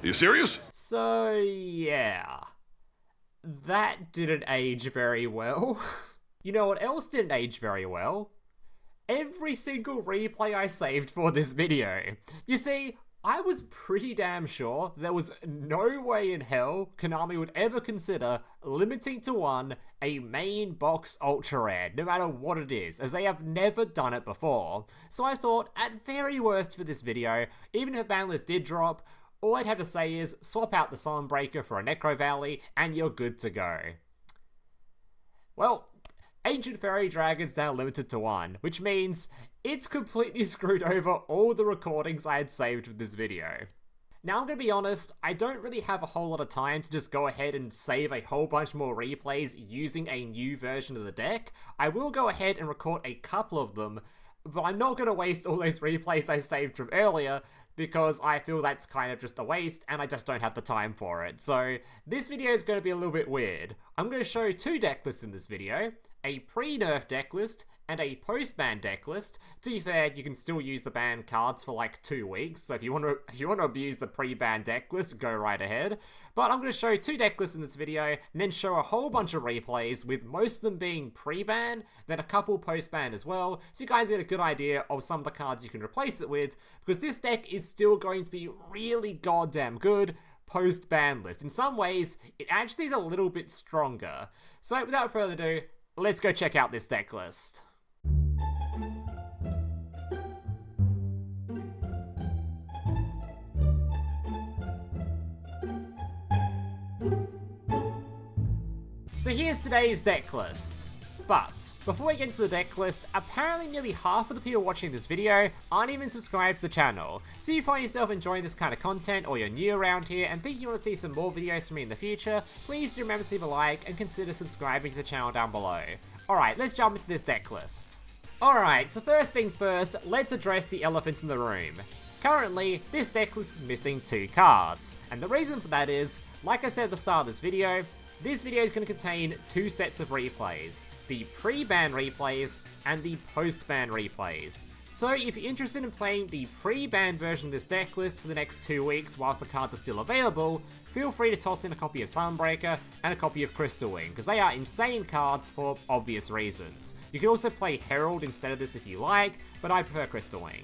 Are you serious? So, yeah. That didn't age very well. You know what else didn't age very well? Every single replay I saved for this video. You see, I was pretty damn sure there was no way in hell Konami would ever consider limiting to one a main box ultra rare, no matter what it is, as they have never done it before. So I thought, at very worst for this video, even if a ban list did drop, all I'd have to say is swap out the Sunbreaker for a Necrovalley and you're good to go. Well, Ancient Fairy Dragon's now limited to one, which means it's completely screwed over all the recordings I had saved for this video. Now I'm gonna be honest, I don't really have a whole lot of time to just go ahead and save a whole bunch more replays using a new version of the deck. I will go ahead and record a couple of them, but I'm not gonna waste all those replays I saved from earlier because I feel that's kind of just a waste and I just don't have the time for it. So this video is going to be a little bit weird. I'm going to show two deck lists in this video, a pre-nerf deck list and a post-ban deck list. To be fair, you can still use the ban cards for like 2 weeks, so if you want to abuse the pre-ban deck list, go right ahead. But I'm going to show two deck lists in this video, and then show a whole bunch of replays, with most of them being pre-ban, then a couple post-ban as well, so you guys get a good idea of some of the cards you can replace it with, because this deck is still going to be really goddamn good post-ban list. In some ways, it actually is a little bit stronger. So without further ado, let's go check out this deck list. So here's today's deck list. But, before we get into the deck list, apparently nearly half of the people watching this video aren't even subscribed to the channel. So if you find yourself enjoying this kind of content, or you're new around here and think you want to see some more videos from me in the future, please do remember to leave a like and consider subscribing to the channel down below. Alright, let's jump into this deck list. Alright, so first things first, let's address the elephant in the room. Currently, this deck list is missing 2 cards, and the reason for that is, like I said at the start of this video is going to contain 2 sets of replays, the pre-ban replays and the post-ban replays. So if you're interested in playing the pre-ban version of this deck list for the next 2 weeks whilst the cards are still available, feel free to toss in a copy of Sunbreaker and a copy of Crystal Wing, because they are insane cards for obvious reasons. You can also play Herald instead of this if you like, but I prefer Crystal Wing.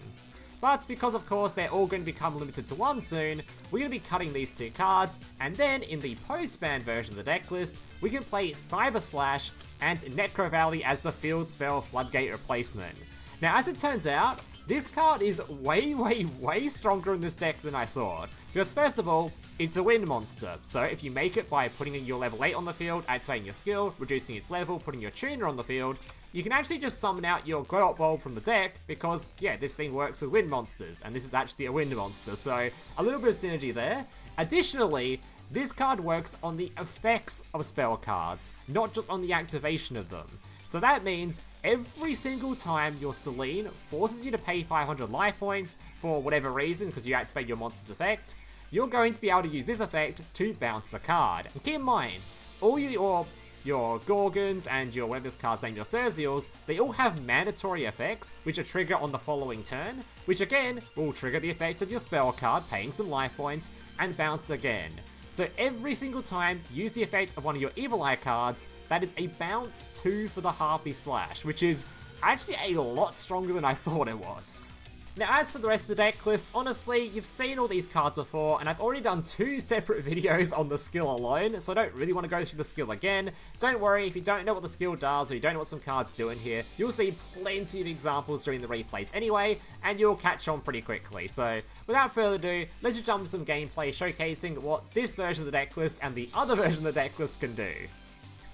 But because of course they're all going to become limited to 1 soon, we're going to be cutting these 2 cards, and then in the post-ban version of the deck list, we can play Cyber Slash and Necrovalley as the field spell Floodgate replacement. Now as it turns out, this card is way stronger in this deck than I thought, because first of all, it's a wind monster, so if you make it by putting your level 8 on the field, activating your skill, reducing its level, putting your tuner on the field, you can actually just summon out your Glow Up Bulb from the deck, because, yeah, this thing works with wind monsters, and this is actually a wind monster, so a little bit of synergy there. Additionally, this card works on the effects of spell cards, not just on the activation of them. So that means every single time your Selene forces you to pay 500 life points for whatever reason, because you activate your monster's effect, you're going to be able to use this effect to bounce a card. And keep in mind, all your Gorgons and your, whatever this card's name, your Serziels, they all have mandatory effects, which are trigger on the following turn, which again will trigger the effect of your spell card, paying some life points, and bounce again. So every single time you use the effect of one of your Evil Eye cards, that is a bounce 2 for the Harpie Slash, which is actually a lot stronger than I thought it was. Now as for the rest of the deck list, honestly, you've seen all these cards before, and I've already done 2 separate videos on the skill alone, so I don't really want to go through the skill again. Don't worry, if you don't know what the skill does, or you don't know what some cards do in here, you'll see plenty of examples during the replays anyway, and you'll catch on pretty quickly. So without further ado, let's just jump into some gameplay showcasing what this version of the deck list and the other version of the deck list can do.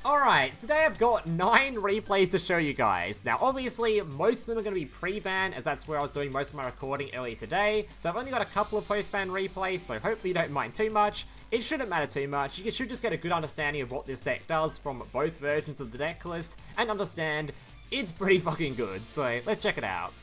Alright, today I've got 9 replays to show you guys. Now obviously, most of them are going to be pre-ban, as that's where I was doing most of my recording earlier today. So I've only got a couple of post-ban replays, so hopefully you don't mind too much. It shouldn't matter too much, you should just get a good understanding of what this deck does from both versions of the deck list, and understand it's pretty fucking good, so let's check it out.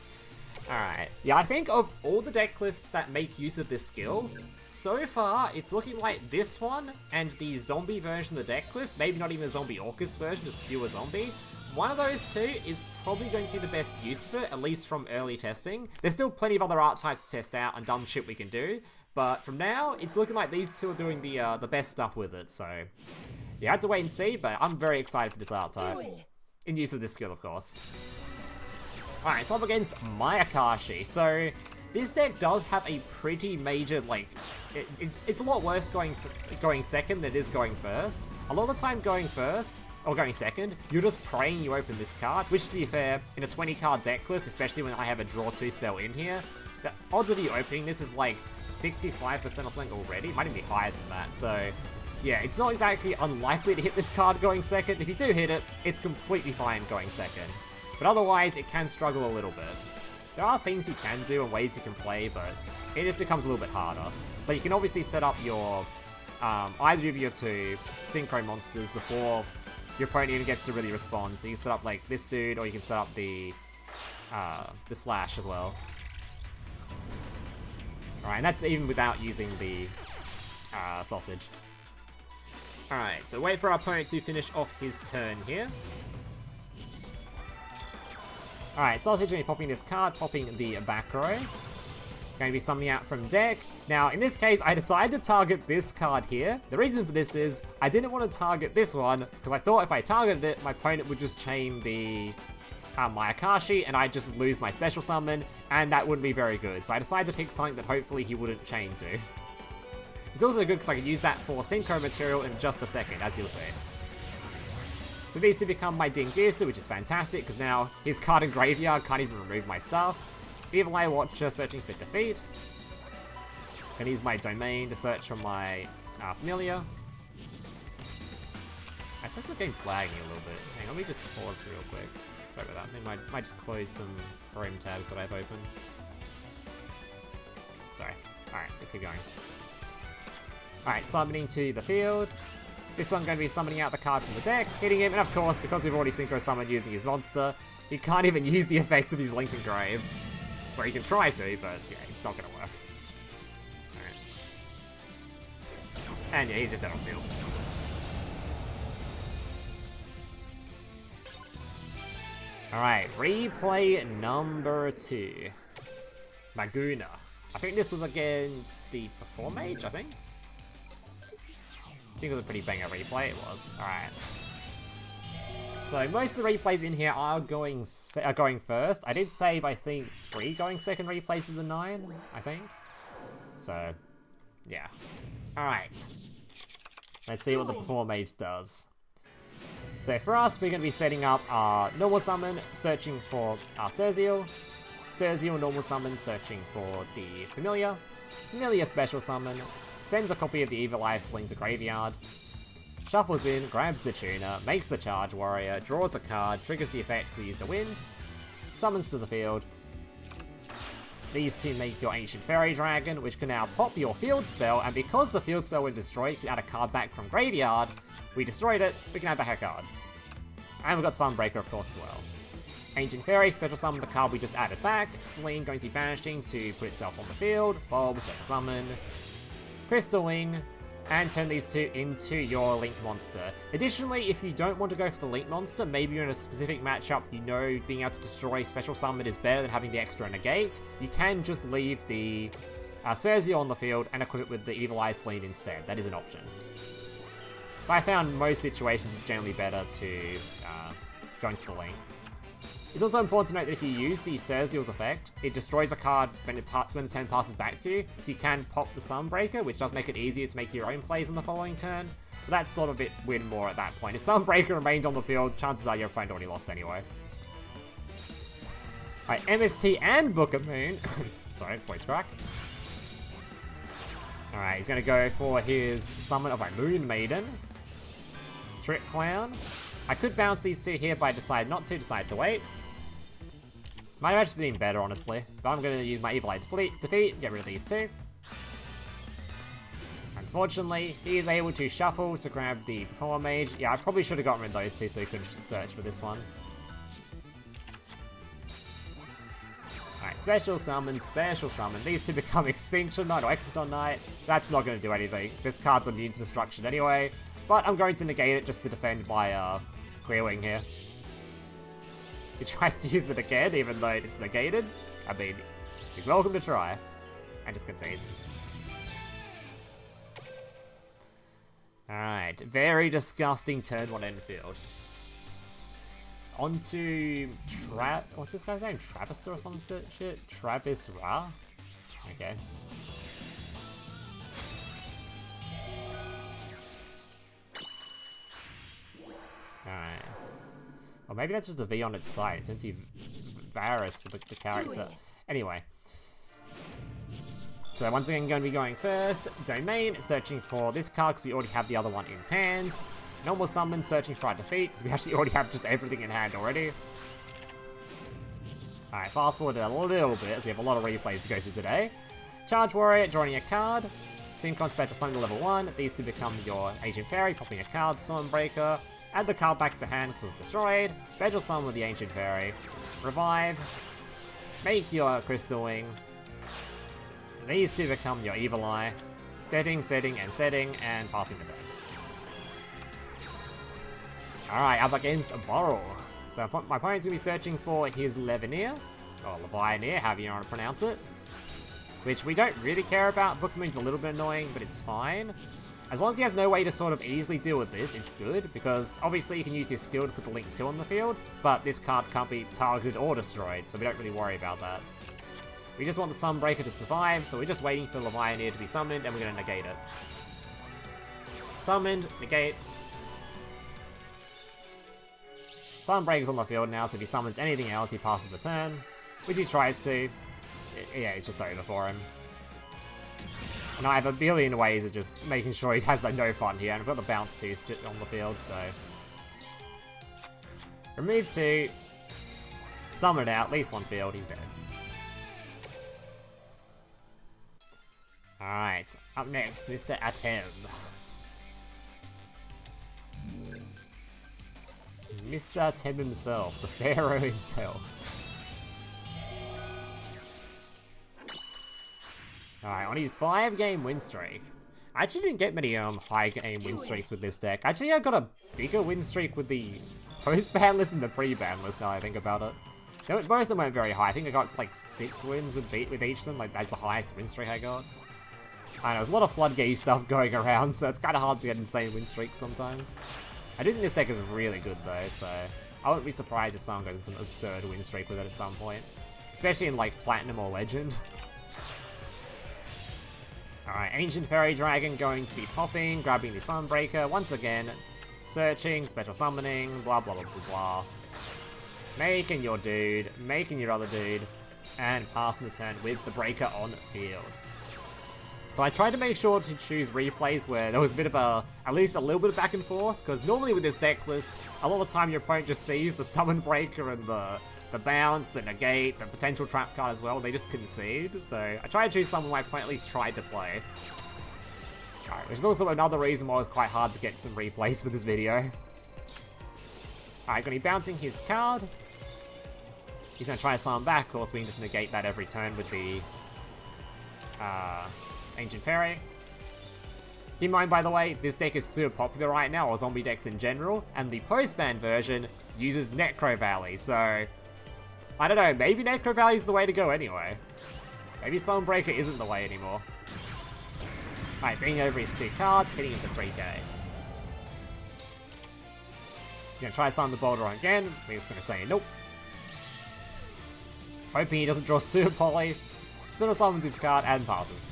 Alright, yeah, I think of all the deck lists that make use of this skill, so far it's looking like this one and the zombie version of the deck list, maybe not even the zombie Orcust version, just pure zombie. one of those two is probably going to be the best use of it, at least from early testing. There's still plenty of other archetypes to test out and dumb shit we can do, but from now, it's looking like these two are doing the best stuff with it, so... yeah, I have to wait and see, but I'm very excited for this archetype. In use of this skill, of course. Alright, so up against Mayakashi. So, this deck does have a pretty major, like... It's a lot worse going second than it is going first. A lot of the time going first, or going second, you're just praying you open this card, which to be fair, in a 20 card deck list, especially when I have a draw 2 spell in here, the odds of you opening this is like 65% or something already. It might even be higher than that, so... yeah, it's not exactly unlikely to hit this card going second. If you do hit it, it's completely fine going second. But otherwise, it can struggle a little bit. There are things you can do and ways you can play, but it just becomes a little bit harder. But you can obviously set up your, either of your two synchro monsters before your opponent even gets to really respond. So you can set up like this dude, or you can set up the slash as well. Alright, and that's even without using the sausage. Alright, so wait for our opponent to finish off his turn here. Alright, Sausage going to be popping this card, popping the back row. Going to be summoning out from deck. Now, in this case, I decided to target this card here. The reason for this is, I didn't want to target this one, because I thought if I targeted it, my opponent would just chain the Mayakashi, and I'd just lose my special summon, and that wouldn't be very good. So I decided to pick something that hopefully he wouldn't chain to. It's also good because I can use that for synchro material in just a second, as you'll see. So these two become my Dingirsu, which is fantastic, because now his card in graveyard can't even remove my stuff. Evil Eye Watcher searching for defeat. Gonna use my domain to search for my Vermillion. I suppose the game's lagging a little bit. Hang on, let me just pause real quick. Sorry about that. I might just close some Chrome tabs that I've opened. Sorry. Alright, let's keep going. Alright, summoning to the field. This one going to be summoning out the card from the deck, hitting him, and of course, because we've already synchro summoned using his monster, he can't even use the effect of his Link Engrave. Or he can try to, but yeah, it's not going to work. Alright. And yeah, he's just dead on field. Alright, replay number 2. Mageuna. I think this was against the Perform Mage, I think? I think it was a pretty banger replay, it was. Alright. So most of the replays in here are going first. I did save, I think, 3 going second replays of the 9, I think. So, yeah. Alright. Let's see what the Perform Mage does. So for us, we're going to be setting up our normal summon, searching for our Serziel. Serziel normal summon, searching for the Vermillion. Vermillion special summon. Sends a copy of the Evil Eye of Selene to graveyard, shuffles in, grabs the tuner, makes the charge warrior, draws a card, triggers the effect to use the wind, summons to the field. These two make your Ancient Fairy Dragon, which can now pop your field spell, and because the field spell when destroyed can add a card back from graveyard, we destroyed it, we can add back a card. And we've got Sunbreaker of course as well. Ancient Fairy, special summon the card we just added back, Selene going to be banishing to put itself on the field, Bulb, special summon, Crystal Wing, and turn these two into your Link monster. Additionally, if you don't want to go for the Link monster, maybe you're in a specific matchup, you know being able to destroy special summon is better than having the extra negate, you can just leave the Serziel on the field and equip it with the Evil Eye Selene instead. That is an option. But I found most situations it's generally better to go into the Link. It's also important to note that if you use the Serziel's effect, it destroys a card when the turn passes back to you, so you can pop the Sunbreaker, which does make it easier to make your own plays on the following turn. But that's sort of a bit win more at that point. If Sunbreaker remains on the field, chances are your opponent already lost anyway. Alright, MST and Book of Moon. Sorry, voice crack. Alright, he's going to go for his summon of a Moon Maiden. Trick Clown. I could bounce these two here, but I decide not to, decide to wait. Might have actually been better, honestly. But I'm going to use my Evil Eye Defeat, get rid of these two. Unfortunately, he is able to shuffle to grab the Performer Mage. Yeah, I probably should have gotten rid of those two so he could search for this one. Alright, special summon, special summon. These two become Extinction Knight or Exciton Knight. That's not going to do anything. This card's immune to destruction anyway. But I'm going to negate it just to defend my Clear Wing here. He tries to use it again, even though it's negated. I mean, he's welcome to try. And just concedes. Alright, very disgusting turn 1 end field. On to what's this guy's name? Travis or some shit? Travis Ra? Okay. Alright. Or maybe that's just a V on its side. It's meant to be Varus for the character. Anyway. So once again, going to be going first. Domain, searching for this card because we already have the other one in hand. Normal summon, searching for our defeat because we actually already have just everything in hand already. Alright, fast forward a little bit as we have a lot of replays to go through today. Charge Warrior, drawing a card. Synchron Special Summon to level 1. These two become your Ancient Fairy, popping a card, Summon Breaker. Add the card back to hand because it was destroyed. Special Summon with the Ancient Fairy. Revive. Make your Crystal Wing. These two become your Evil Eye. Setting, setting, and setting, and passing the turn. Alright, up against Borrel. So my opponent's going to be searching for his Levineer, or Levianeer, however you want to pronounce it. Which we don't really care about. Book Moon's a little bit annoying, but it's fine. As long as he has no way to sort of easily deal with this, it's good, because obviously you can use his skill to put the Link 2 on the field, but this card can't be targeted or destroyed, so we don't really worry about that. We just want the Sunbreaker to survive, so we're just waiting for Levianeer to be summoned, and we're going to negate it. Summoned, negate. Sunbreaker's on the field now, so if he summons anything else, he passes the turn, which he tries to. Yeah, it's just over for him. And I have a billion ways of just making sure he has like no fun here, and I've got the bounce 2 on the field, so. Remove 2. Summon it out, at least one field, he's dead. Alright, up next, Mr. Atem. Mr. Atem himself, the Pharaoh himself. Alright, on his 5-game win streak. I actually didn't get many high-game win streaks with this deck. Actually, I got a bigger win streak with the post-ban list and the pre-ban list now I think about it. Both of them weren't very high. I think I got to like 6 wins with each of them, like that's the highest win streak I got. I know, there's a lot of floodgate stuff going around, so it's kind of hard to get insane win streaks sometimes. I do think this deck is really good though, so I wouldn't be surprised if someone goes into an absurd win streak with it at some point. Especially in like Platinum or Legend. Alright, Ancient Fairy Dragon going to be popping, grabbing the Sunbreaker, once again, searching, special summoning, blah blah blah blah blah. Making your dude, making your other dude, and passing the turn with the breaker on field. So I tried to make sure to choose replays where there was a bit of at least a little bit of back and forth, because normally with this deck list, a lot of the time your opponent just sees the summon breaker and the bounce, the negate, the potential trap card as well, they just concede. So I tried to choose someone my opponent at least tried to play. Alright, which is also another reason why it was quite hard to get some replays for this video. Alright, gonna be bouncing his card. He's gonna try to summon back, of course we can just negate that every turn with the Ancient Fairy. Keep in mind, by the way, this deck is super popular right now, or zombie decks in general, and the post-ban version uses Necrovalley, so I don't know, maybe Necrovalley is the way to go anyway. Maybe Sunbreaker isn't the way anymore. Alright, bringing over his 2 cards, hitting him for 3k. He's gonna try to summon the Boulder again, we're just gonna say nope. Hoping he doesn't draw Super Poly. Spinner summons his card and passes.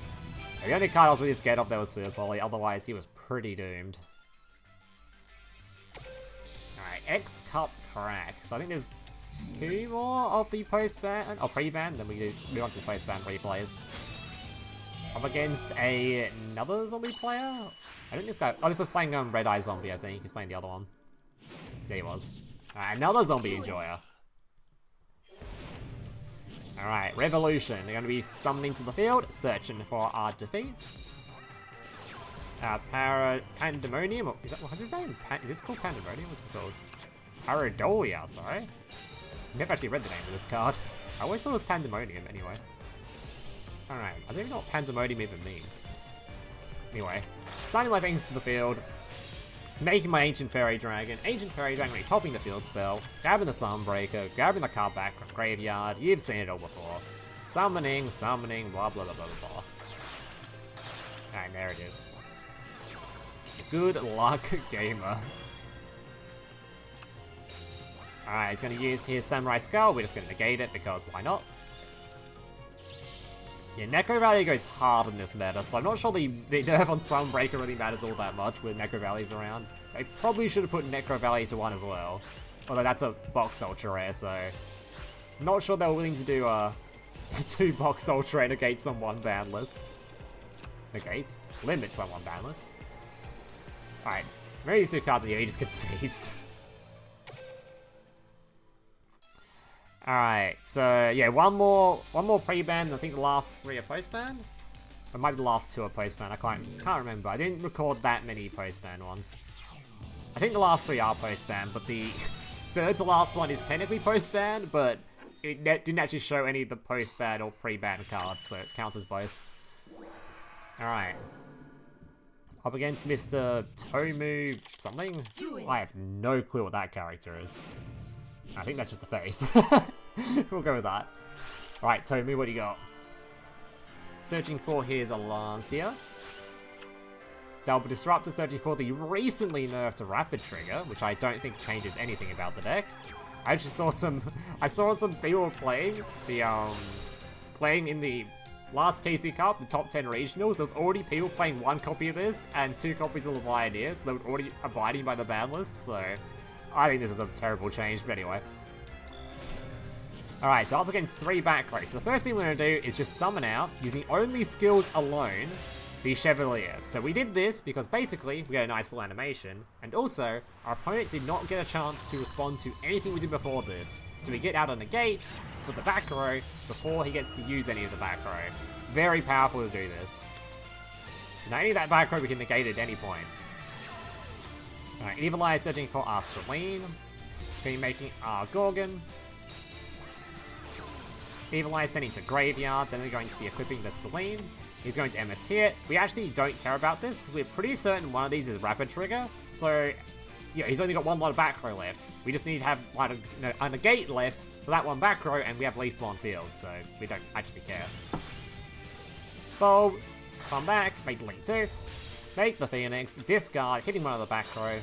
The only card I was really scared of there was Super Poly, otherwise he was pretty doomed. Alright, X-Cup Crack. So I think there's 2 more of the post-ban, or pre-ban, then we move on to the post-ban replays. Up against another zombie player? I think this guy, oh this was playing Red Eye Zombie I think, he's playing the other one. There he was. Alright, another zombie enjoyer. Alright, Revolution. They're going to be summoning to the field, searching for our defeat. Pandemonium, what's his name? Is this called Pandemonium? What's it called? Pareidolia, sorry. Never actually read the name of this card. I always thought it was Pandemonium, anyway. Alright, I don't even know what Pandemonium even means. Anyway, signing my things to the field. making my Ancient Fairy Dragon popping the field spell, grabbing the Sunbreaker, grabbing the card back from graveyard. You've seen it all before. Summoning, blah blah blah blah blah. Alright, there it is. Good luck, gamer. Alright, he's gonna use his Samurai Skull. We're just gonna negate it because why not? Yeah, Necrovalley goes hard in this meta, so I'm not sure the nerf on Sunbreaker really matters all that much with Necrovalley's around. They probably should have put Necrovalley to 1 as well. Although that's a box ultra rare, so... not sure they were willing to do 2 box ultra rare negates on 1 bandless. Negates? Limits on 1 bandless. Alright, very these 2 cards here, he just concedes. Alright, so yeah, one more pre-ban. I think the last 3 are post-ban? Or maybe the last 2 are post-ban, I can't remember. I didn't record that many post-ban ones. I think the last 3 are post-ban, but the third to last one is technically post-ban, but it didn't actually show any of the post-ban or pre-ban cards, so it counts as both. Alright. Up against Mr. Tomu something? I have no clue what that character is. I think that's just a face. We'll go with that. Alright, Tomu, what do you got? Searching for his Lancia. Double Disruptor, searching for the recently nerfed Rapid Trigger, which I don't think changes anything about the deck. I actually saw some people playing in the last KC Cup, the top 10 regionals. There was already people playing 1 copy of this and 2 copies of Levianeer, so they were already abiding by the ban list, so I think this is a terrible change, but anyway. Alright, so up against 3 back rows. So the first thing we're going to do is just summon out, using only skills alone, the Chevalier. So we did this because basically we got a nice little animation, and also our opponent did not get a chance to respond to anything we did before this. So we get out a negate for the back row before he gets to use any of the back row. Very powerful to do this. So now any of that back row we can negate at any point. Alright, Evil Eye is searching for our Selene. Be making our Gorgon. Evil Eye is sending to Graveyard, then we're going to be equipping the Selene. He's going to MST it. We actually don't care about this, because we're pretty certain one of these is Rapid Trigger. So, yeah, he's only got 1 lot of back row left. We just need to have like, a negate left for that 1 back row, and we have lethal on field, so we don't actually care. Bulb, come back, make the Link 2. Make the Phoenix, discard, hitting 1 of the back row.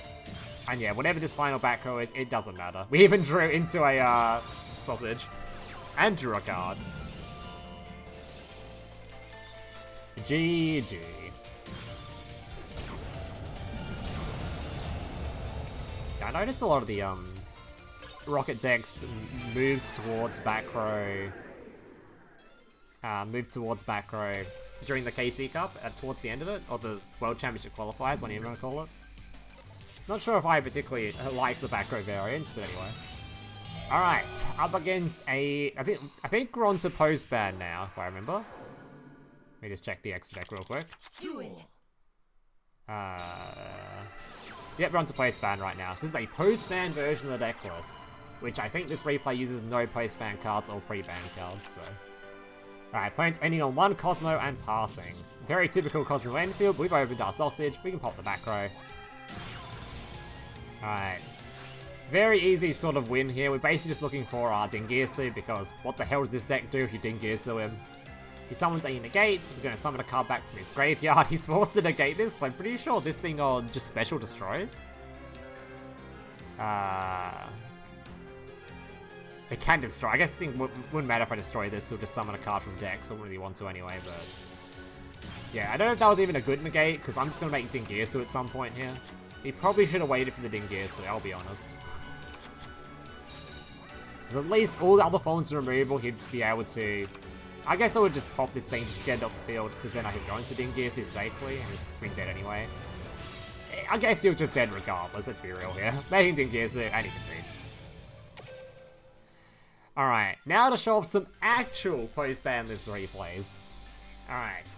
And yeah, whatever this final back row is, it doesn't matter. We even drew into a sausage. And drew a card. GG. I noticed a lot of the Rocket decks moved towards back row. During the KC Cup, towards the end of it, or the World Championship qualifiers, whatever you want to call it. Not sure if I particularly like the back row variants, but anyway. Alright, up against a... I think we're on to post-ban now, if I remember. Let me just check the extra deck real quick. Yep, we're on to post-ban right now. So this is a post-ban version of the deck list, which I think this replay uses no post-ban cards or pre-ban cards, so... Alright, opponent's ending on 1 Cosmo and passing. Very typical Cosmo Enfield. We've opened our sausage. We can pop the back row. Alright. Very easy sort of win here. We're basically just looking for our Dingirsu, because what the hell does this deck do if you Dingirsu him? He summons a negate. We're going to summon a card back from his graveyard. He's forced to negate this, because I'm pretty sure this thing just special destroys. It can destroy. I guess the thing wouldn't matter if I destroy this. He'll just summon a card from deck, so I wouldn't really want to anyway, but... Yeah, I don't know if that was even a good negate, because I'm just going to make Dingirsu at some point here. He probably should have waited for the Dingirsu, I'll be honest. Because at least all the other forms of removal, he'd be able to... I guess I would just pop this thing just to get it off the field, so then I could go into Dingirsu safely, and just bring dead anyway. I guess he was just dead regardless, let's be real here. Making Dingirsu, and he concedes. Alright, now to show off some actual post-ban list replays. Alright.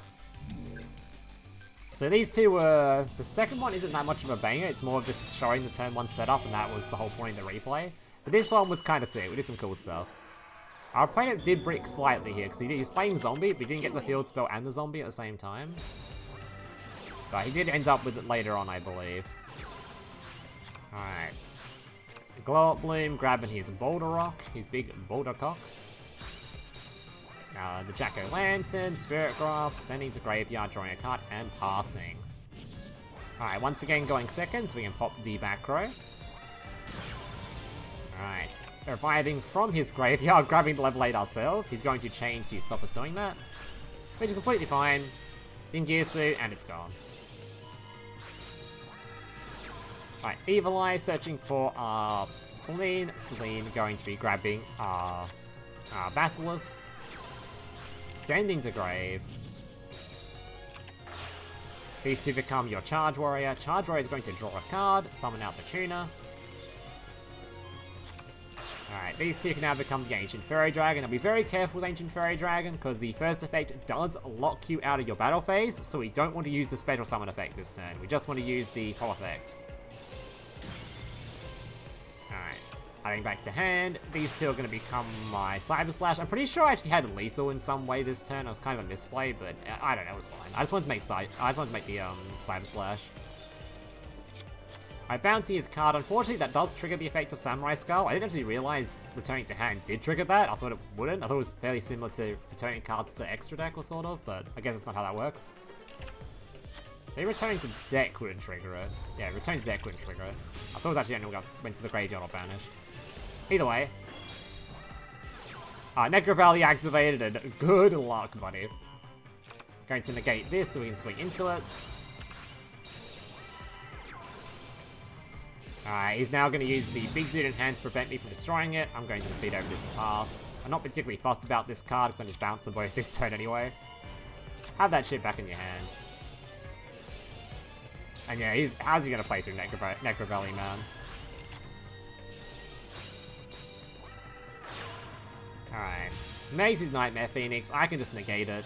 So these 2 were... The second one isn't that much of a banger, it's more of just showing the turn 1 setup, and that was the whole point of the replay. But this one was kind of sick, we did some cool stuff. Our opponent did brick slightly here, because he was playing zombie, but he didn't get the field spell and the zombie at the same time. But he did end up with it later on, I believe. Alright. Glow Up Bloom grabbing his Boulder Rock, his big Boulder Cock. The Jack-O-Lantern, Spirit Grass, sending to Graveyard, drawing a card, and passing. Alright, once again going second, so we can pop the back row. Alright, reviving from his graveyard, grabbing the level 8 ourselves. He's going to chain to stop us doing that, which is completely fine. Dingirsu, and it's gone. Alright, Evil Eye searching for Selene. Selene going to be grabbing Basilius. Sending to grave. These two become your Charge Warrior. Charge Warrior is going to draw a card, summon out the tuner. Alright, these two can now become the Ancient Fairy Dragon. Now be very careful with Ancient Fairy Dragon, because the first effect does lock you out of your battle phase, so we don't want to use the special summon effect this turn. We just want to use the pop effect. Alright, adding back to hand. These two are going to become my Cyber Slash. I'm pretty sure I actually had lethal in some way this turn. It was kind of a misplay, but I don't know, it was fine. I just wanted to make the Cyber Slash. Alright, bouncing his card. Unfortunately, that does trigger the effect of Samurai Skull. I didn't actually realize returning to hand did trigger that. I thought it wouldn't. I thought it was fairly similar to returning cards to extra deck or sort of, but I guess that's not how that works. Maybe returning to deck wouldn't trigger it. Yeah, returning to deck wouldn't trigger it. I thought it was actually only went to the graveyard or banished. Either way. Necrovalley activated, and good luck, buddy. Going to negate this so we can swing into it. He's now going to use the big dude in hand to prevent me from destroying it. I'm going to speed over this and pass. I'm not particularly fussed about this card because I just bounce them both this turn anyway. Have that shit back in your hand. And yeah, how's he going to play through Necrovalley, man? Alright. Makes his Knightmare Phoenix. I can just negate it.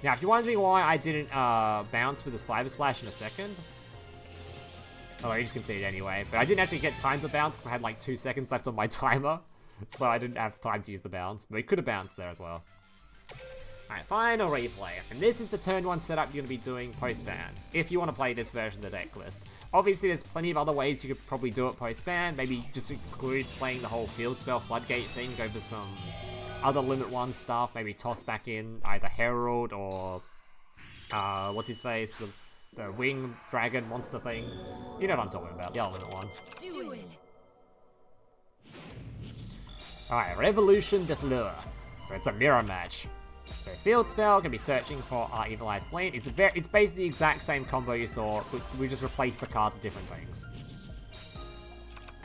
Now, if you're wondering why I didn't bounce with the Cyber Slash in a second, although he just conceded anyway, but I didn't actually get time to bounce because I had like 2 seconds left on my timer, so I didn't have time to use the bounce, but we could have bounced there as well. Alright, final replay, and this is the turn 1 setup you're going to be doing post-ban, if you want to play this version of the deck list. Obviously, there's plenty of other ways you could probably do it post-ban, maybe just exclude playing the whole Field Spell Floodgate thing, go for some other Limit 1 stuff, maybe toss back in either Herald or, what's his face, the wing dragon monster thing. You know what I'm talking about, the Limit 1. Alright, Revolution De Fleur. So it's a mirror match. So Field Spell can be searching for our Evil Eye Selene. It's basically the exact same combo you saw, but we just replaced the cards with different things.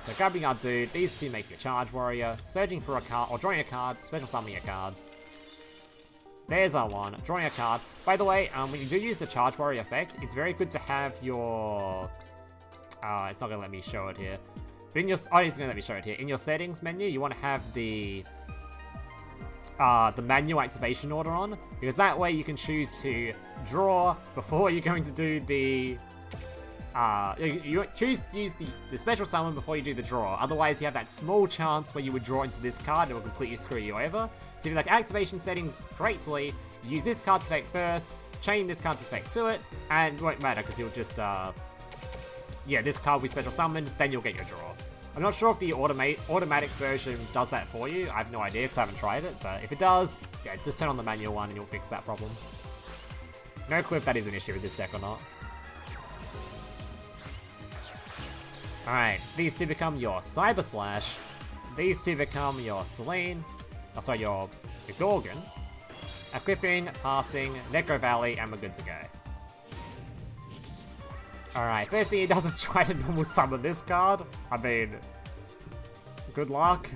So grabbing our dude, these two make your Charge Warrior, searching for a card, or drawing a card, special summoning a card. There's our one, drawing a card. By the way, when you do use the Charge Warrior effect, it's very good to have your... it's not going to let me show it here. But in your... Oh, it's going to let me show it here. In your settings menu, you want to have the manual activation order on, because that way you can choose to draw before you're going to do the... you choose to use the special summon before you do the draw. Otherwise, you have that small chance where you would draw into this card and it will completely screw you over. So if you like activation settings correctly, you use this card's effect first, chain this card's effect to it, and it won't matter because you'll just, yeah, this card will be special summoned, then you'll get your draw. I'm not sure if the automatic version does that for you. I have no idea because I haven't tried it, but if it does, yeah, just turn on the manual one and you'll fix that problem. No clue if that is an issue with this deck or not. Alright, these two become your Cyber Slash. These two become your Selene. Oh, sorry, your Gorgon. Equipping, passing, Necrovalley, and we're good to go. Alright, first thing he does is try to normal summon this card. I mean, good luck.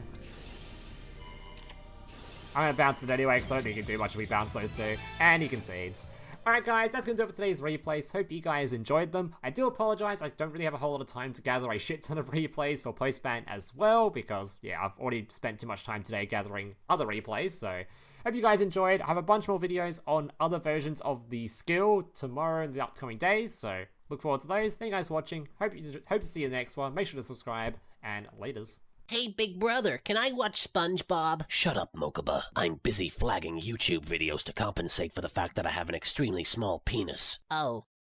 I'm gonna bounce it anyway because I don't think he can do much if we bounce those two. And he concedes. Alright guys, that's going to do it for today's replays. Hope you guys enjoyed them. I do apologize, I don't really have a whole lot of time to gather a shit ton of replays for post-ban as well, because, yeah, I've already spent too much time today gathering other replays, so hope you guys enjoyed. I have a bunch more videos on other versions of the skill tomorrow and the upcoming days, so look forward to those. Thank you guys for watching. Hope to see you in the next one. Make sure to subscribe, and laters. Hey, big brother, can I watch SpongeBob? Shut up, Mokuba. I'm busy flagging YouTube videos to compensate for the fact that I have an extremely small penis. Oh.